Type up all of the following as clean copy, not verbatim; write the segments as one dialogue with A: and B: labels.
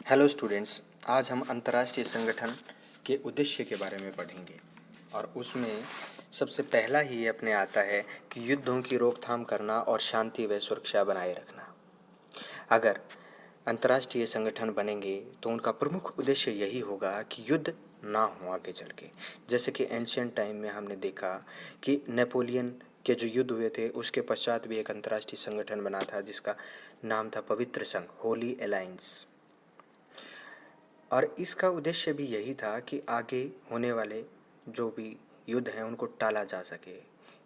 A: Hello students, आज हम अंतर्राष्ट्रीय संगठन के उद्देश्य के बारे में पढ़ेंगे और उसमें सबसे पहला ही अपने आता है कि युद्धों की रोकथाम करना और शांति व सुरक्षा बनाए रखना। अगर अंतर्राष्ट्रीय संगठन बनेंगे तो उनका प्रमुख उद्देश्य यही होगा कि युद्ध ना हो आगे चल के। जैसे कि एंशियंट टाइम में हमने देखा कि नेपोलियन के जो युद्ध हुए थे उसके पश्चात भी एक अंतर्राष्ट्रीय संगठन बना था जिसका नाम था पवित्र संघ, होली अलायंस। और इसका उद्देश्य भी यही था कि आगे होने वाले जो भी युद्ध हैं उनको टाला जा सके,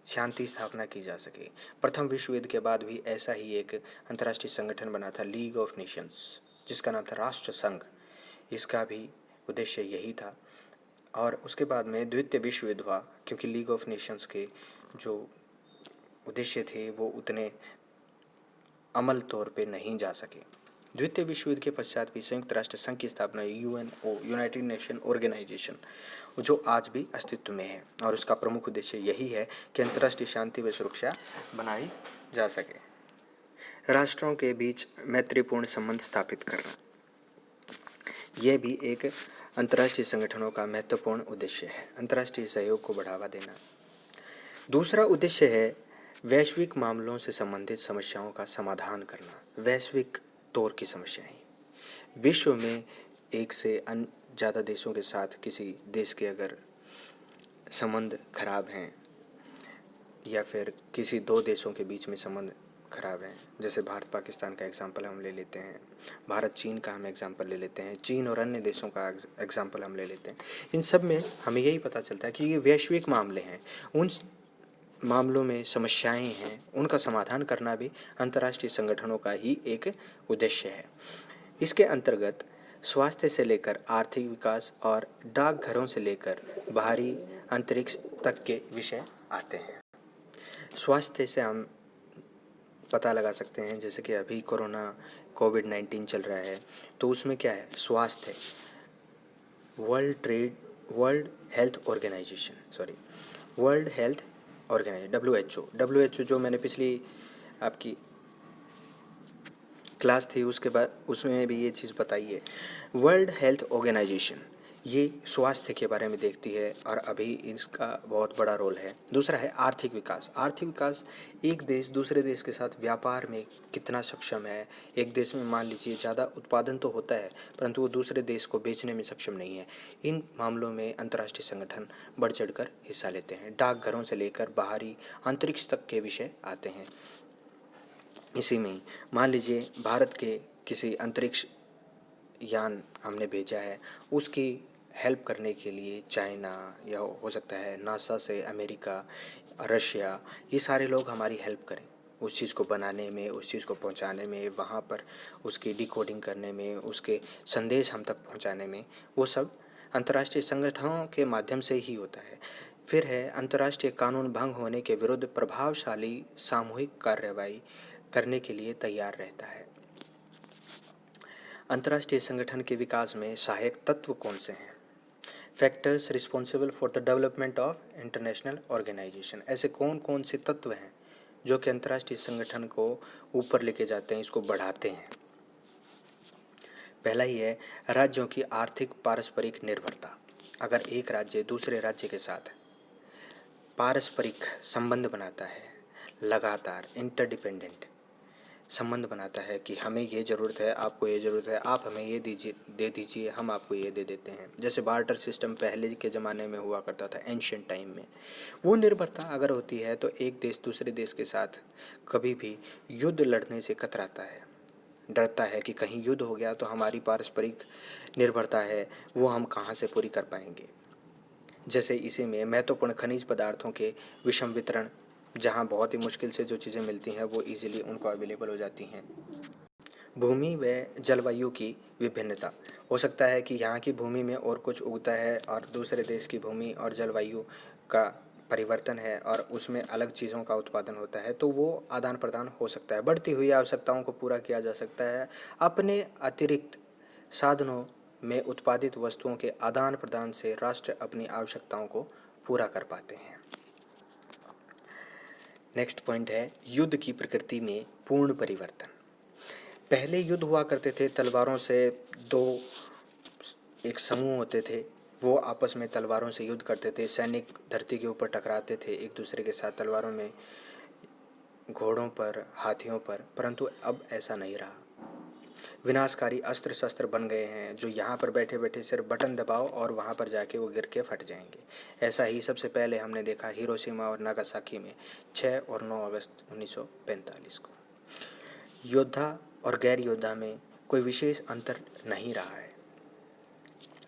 A: शांति स्थापना की जा सके। प्रथम विश्व युद्ध के बाद भी ऐसा ही एक अंतर्राष्ट्रीय संगठन बना था, लीग ऑफ नेशंस, जिसका नाम था राष्ट्र संघ। इसका भी उद्देश्य यही था। और उसके बाद में द्वितीय विश्व युद्ध हुआ क्योंकि लीग ऑफ नेशंस के जो उद्देश्य थे वो उतने अमल तौर पे नहीं जा सके। द्वितीय विश्व युद्ध के पश्चात भी संयुक्त राष्ट्र संघ की स्थापना यूएनओ, यूनाइटेड नेशन ऑर्गेनाइजेशन, जो आज भी अस्तित्व में है, और उसका प्रमुख उद्देश्य यही है कि अंतर्राष्ट्रीय शांति व सुरक्षा बनाई जा सके। राष्ट्रों के बीच मैत्रीपूर्ण संबंध स्थापित करना, यह भी एक अंतर्राष्ट्रीय संगठनों का महत्वपूर्ण उद्देश्य है। अंतर्राष्ट्रीय सहयोग को बढ़ावा देना। दूसरा उद्देश्य है वैश्विक मामलों से संबंधित समस्याओं का समाधान करना। वैश्विक तौर की समस्याएं, विश्व में एक से ज़्यादा देशों के साथ किसी देश के अगर संबंध खराब हैं या फिर किसी दो देशों के बीच में संबंध खराब हैं, जैसे भारत पाकिस्तान का एग्जाम्पल हम ले लेते हैं, भारत चीन का हम एग्जाम्पल ले लेते हैं, चीन और अन्य देशों का एग्जाम्पल हम ले लेते हैं। इन सब में हमें यही पता चलता है कि ये वैश्विक मामले हैं। उन मामलों में समस्याएं हैं, उनका समाधान करना भी अंतर्राष्ट्रीय संगठनों का ही एक उद्देश्य है। इसके अंतर्गत स्वास्थ्य से लेकर आर्थिक विकास और डाकघरों से लेकर बाहरी अंतरिक्ष तक के विषय आते हैं। स्वास्थ्य से हम पता लगा सकते हैं, जैसे कि अभी कोविड-19 चल रहा है तो उसमें क्या है, स्वास्थ्य वर्ल्ड हेल्थ ऑर्गेनाइजेशन WHO जो मैंने पिछली आपकी क्लास थी उसके बाद उसमें भी ये चीज़ बताई है। वर्ल्ड हेल्थ ऑर्गेनाइजेशन ये स्वास्थ्य के बारे में देखती है और अभी इसका बहुत बड़ा रोल है। दूसरा है आर्थिक विकास। आर्थिक विकास, एक देश दूसरे देश के साथ व्यापार में कितना सक्षम है। एक देश में मान लीजिए ज़्यादा उत्पादन तो होता है परंतु वो दूसरे देश को बेचने में सक्षम नहीं है। इन मामलों में अंतर्राष्ट्रीय संगठन बढ़ चढ़कर हिस्सा लेते हैं। डाकघरों से लेकर बाहरी अंतरिक्ष तक के विषय आते हैं। इसी में मान लीजिए भारत के किसी अंतरिक्ष यान हमने भेजा है, उसकी हेल्प करने के लिए चाइना या हो सकता है नासा से अमेरिका, रशिया, ये सारे लोग हमारी हेल्प करें उस चीज़ को बनाने में, उस चीज़ को पहुंचाने में, वहाँ पर उसकी डिकोडिंग करने में, उसके संदेश हम तक पहुंचाने में, वो सब अंतर्राष्ट्रीय संगठनों के माध्यम से ही होता है। फिर है अंतर्राष्ट्रीय कानून भंग होने के विरुद्ध प्रभावशाली सामूहिक कार्रवाई करने के लिए तैयार रहता है। अंतर्राष्ट्रीय संगठन के विकास में सहायक तत्व कौन से हैं? Factors responsible for the development of international organisation. ऐसे कौन कौन से तत्व हैं जो कि अंतर्राष्ट्रीय संगठन को ऊपर लेके जाते हैं, इसको बढ़ाते हैं? पहला ही है राज्यों की आर्थिक पारस्परिक निर्भरता। अगर एक राज्य दूसरे राज्य के साथ पारस्परिक संबंध बनाता है, लगातार इंटरडिपेंडेंट संबंध बनाता है कि हमें ये ज़रूरत है, आपको ये ज़रूरत है, आप हमें ये दे दीजिए, हम आपको ये दे देते हैं। जैसे बार्टर सिस्टम पहले के ज़माने में हुआ करता था, एंशियंट टाइम में। वो निर्भरता अगर होती है तो एक देश दूसरे देश के साथ कभी भी युद्ध लड़ने से कतराता है, डरता है कि कहीं युद्ध हो गया तो हमारी पारस्परिक निर्भरता है वो हम कहाँ से पूरी कर पाएंगे। जैसे इसी में महत्वपूर्ण खनिज पदार्थों के विषम वितरण, जहाँ बहुत ही मुश्किल से जो चीज़ें मिलती हैं वो इजीली उनको अवेलेबल हो जाती हैं। भूमि व जलवायु की विभिन्नता, हो सकता है कि यहाँ की भूमि में और कुछ उगता है और दूसरे देश की भूमि और जलवायु का परिवर्तन है और उसमें अलग चीज़ों का उत्पादन होता है, तो वो आदान प्रदान हो सकता है। बढ़ती हुई आवश्यकताओं को पूरा किया जा सकता है अपने अतिरिक्त साधनों में उत्पादित वस्तुओं के आदान प्रदान से। राष्ट्र अपनी आवश्यकताओं को पूरा कर पाते हैं। नेक्स्ट पॉइंट है युद्ध की प्रकृति में पूर्ण परिवर्तन। पहले युद्ध हुआ करते थे तलवारों से। दो एक समूह होते थे, वो आपस में तलवारों से युद्ध करते थे। सैनिक धरती के ऊपर टकराते थे एक दूसरे के साथ तलवारों में, घोड़ों पर, हाथियों पर। परंतु अब ऐसा नहीं रहा। विनाशकारी अस्त्र शस्त्र बन गए हैं जो यहाँ पर बैठे बैठे सिर्फ बटन दबाओ और वहाँ पर जाके वो गिर के फट जाएंगे। ऐसा ही सबसे पहले हमने देखा हिरोशिमा और नागासाकी में 6 और 9 अगस्त 1945 को। योद्धा और गैर योद्धा में कोई विशेष अंतर नहीं रहा है।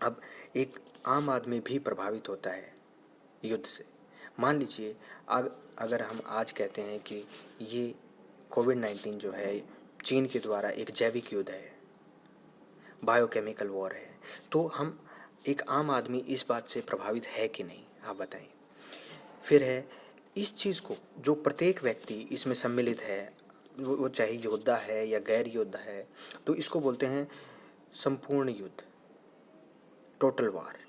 A: अब एक आम आदमी भी प्रभावित होता है युद्ध से। मान लीजिए अगर हम आज कहते हैं कि ये कोविड-19 जो है चीन के द्वारा एक जैविक युद्ध है, बायोकेमिकल वॉर है, तो हम एक आम आदमी इस बात से प्रभावित है कि नहीं, आप बताएं। फिर है इस चीज़ को जो प्रत्येक व्यक्ति इसमें सम्मिलित है, वो चाहे योद्धा है या गैर योद्धा है, तो इसको बोलते हैं संपूर्ण युद्ध, टोटल वार।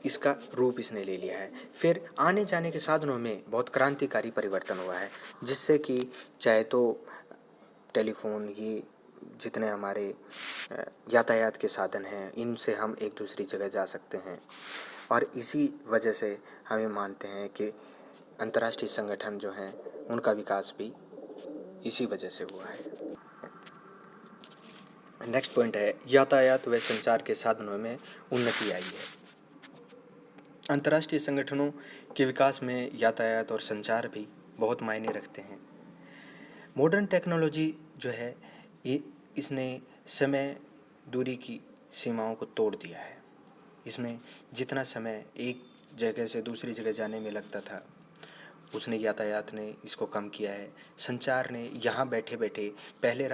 A: इसका रूप इसने ले लिया है। फिर आने जाने के साधनों में बहुत क्रांतिकारी परिवर्तन हुआ है, जिससे कि चाहे तो टेलीफोन, ये जितने हमारे यातायात के साधन हैं, इनसे हम एक दूसरी जगह जा सकते हैं। और इसी वजह से हमें मानते हैं कि अंतर्राष्ट्रीय संगठन जो हैं उनका विकास भी इसी वजह से हुआ है। नेक्स्ट पॉइंट है यातायात व संचार के साधनों में उन्नति आई है। अंतर्राष्ट्रीय संगठनों के विकास में यातायात और संचार भी बहुत मायने रखते हैं। मॉडर्न टेक्नोलॉजी जो है इसने समय दूरी की सीमाओं को तोड़ दिया है। इसमें जितना समय एक जगह से दूसरी जगह जाने में लगता था, उसने यातायात ने इसको कम किया है। संचार ने यहाँ बैठे बैठे, पहले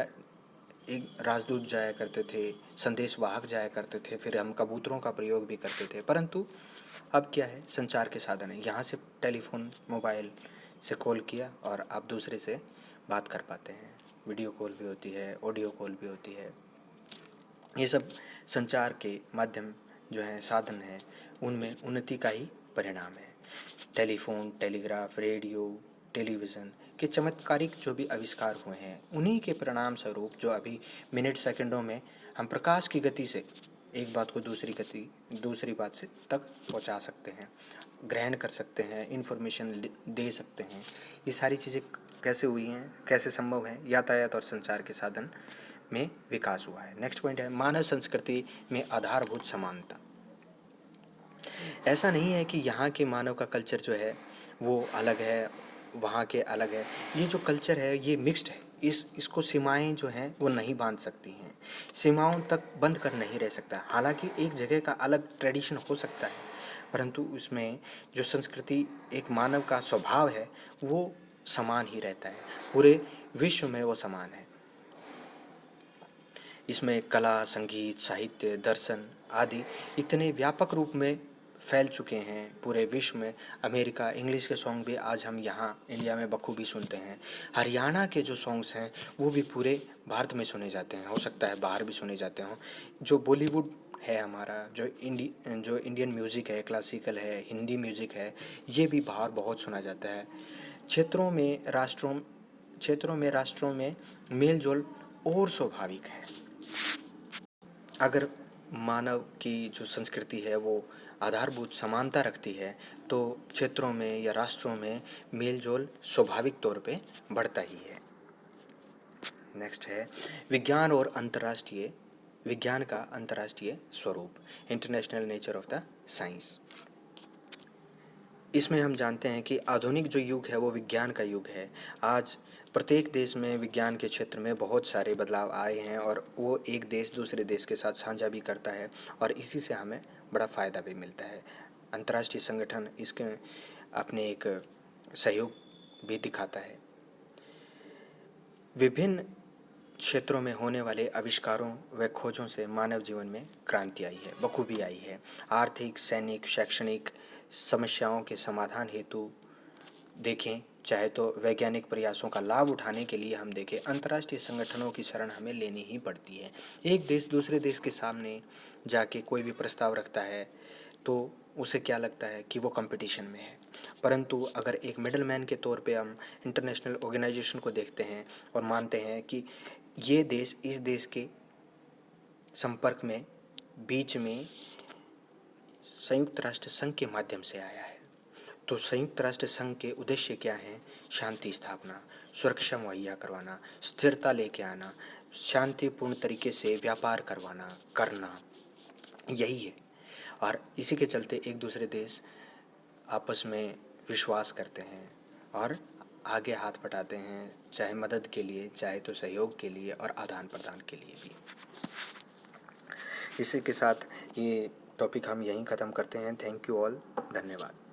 A: एक राजदूत जाया करते थे, संदेश वाहक जाया करते थे, फिर हम कबूतरों का प्रयोग भी करते थे। परंतु अब क्या है, संचार के साधन है। यहाँ से टेलीफोन, मोबाइल से कॉल किया और आप दूसरे से बात कर पाते हैं। वीडियो कॉल भी होती है, ऑडियो कॉल भी होती है। ये सब संचार के माध्यम जो हैं, साधन हैं, उनमें उन्नति का ही परिणाम है। टेलीफोन, टेलीग्राफ, रेडियो, टेलीविज़न के चमत्कारिक जो भी आविष्कार हुए हैं, उन्हीं के परिणाम स्वरूप जो अभी मिनट सेकंडों में हम प्रकाश की गति से एक बात को दूसरी बात से तक पहुंचा सकते हैं, ग्रहण कर सकते हैं, इन्फॉर्मेशन दे सकते हैं। ये सारी चीज़ें कैसे हुई हैं, कैसे संभव है? यातायात और संचार के साधन में विकास हुआ है। नेक्स्ट पॉइंट है मानव संस्कृति में आधारभूत समानता। ऐसा नहीं है कि यहाँ के मानव का कल्चर जो है वो अलग है, वहाँ के अलग है। ये जो कल्चर है ये मिक्स्ड है। इसको सीमाएं जो हैं वो नहीं बांध सकती हैं, सीमाओं तक बंद कर नहीं रह सकता। हालांकि एक जगह का अलग ट्रेडिशन हो सकता है, परंतु उसमें जो संस्कृति, एक मानव का स्वभाव है, वो समान ही रहता है। पूरे विश्व में वो समान है। इसमें कला, संगीत, साहित्य, दर्शन आदि इतने व्यापक रूप में फैल चुके हैं पूरे विश्व में। अमेरिका, इंग्लिश के सॉन्ग भी आज हम यहाँ इंडिया में बखूबी सुनते हैं। हरियाणा के जो सॉन्ग्स हैं वो भी पूरे भारत में सुने जाते हैं, हो सकता है बाहर भी सुने जाते हों। जो बॉलीवुड है हमारा, जो इंडियन म्यूज़िक है, क्लासिकल है, हिंदी म्यूज़िक है, ये भी बाहर बहुत सुना जाता है। क्षेत्रों में राष्ट्रों में मेल जोल और स्वाभाविक है। अगर मानव की जो संस्कृति है वो आधारभूत समानता रखती है, तो क्षेत्रों में या राष्ट्रों में मेल जोल स्वाभाविक तौर पे बढ़ता ही है। नेक्स्ट है विज्ञान का अंतर्राष्ट्रीय स्वरूप, international nature of the science. इसमें हम जानते हैं कि आधुनिक जो युग है वो विज्ञान का युग है। आज प्रत्येक देश में विज्ञान के क्षेत्र में बहुत सारे बदलाव आए हैं और वो एक देश दूसरे देश के साथ साझा भी करता है और इसी से हमें बड़ा फ़ायदा भी मिलता है। अंतर्राष्ट्रीय संगठन इसके अपने एक सहयोग भी दिखाता है। विभिन्न क्षेत्रों में होने वाले आविष्कारों व खोजों से मानव जीवन में क्रांति आई है, बखूबी आई है। आर्थिक, सैनिक, शैक्षणिक समस्याओं के समाधान हेतु देखें, चाहे तो वैज्ञानिक प्रयासों का लाभ उठाने के लिए हम देखें, अंतर्राष्ट्रीय संगठनों की शरण हमें लेनी ही पड़ती है। एक देश दूसरे देश के सामने जाके कोई भी प्रस्ताव रखता है तो उसे क्या लगता है कि वो कंपटीशन में है। परंतु अगर एक मिडल मैन के तौर पे हम इंटरनेशनल ऑर्गेनाइजेशन को देखते हैं और मानते हैं कि ये देश इस देश के संपर्क में बीच में संयुक्त राष्ट्र संघ के माध्यम से आया है, तो संयुक्त राष्ट्र संघ के उद्देश्य क्या हैं? शांति स्थापना, सुरक्षा मुहैया करवाना, स्थिरता लेके आना, शांतिपूर्ण तरीके से व्यापार करना, यही है। और इसी के चलते एक दूसरे देश आपस में विश्वास करते हैं और आगे हाथ बटाते हैं, चाहे मदद के लिए, चाहे तो सहयोग के लिए और आदान प्रदान के लिए भी। इसी के साथ ये टॉपिक हम यहीं ख़त्म करते हैं। थैंक यू ऑल, धन्यवाद।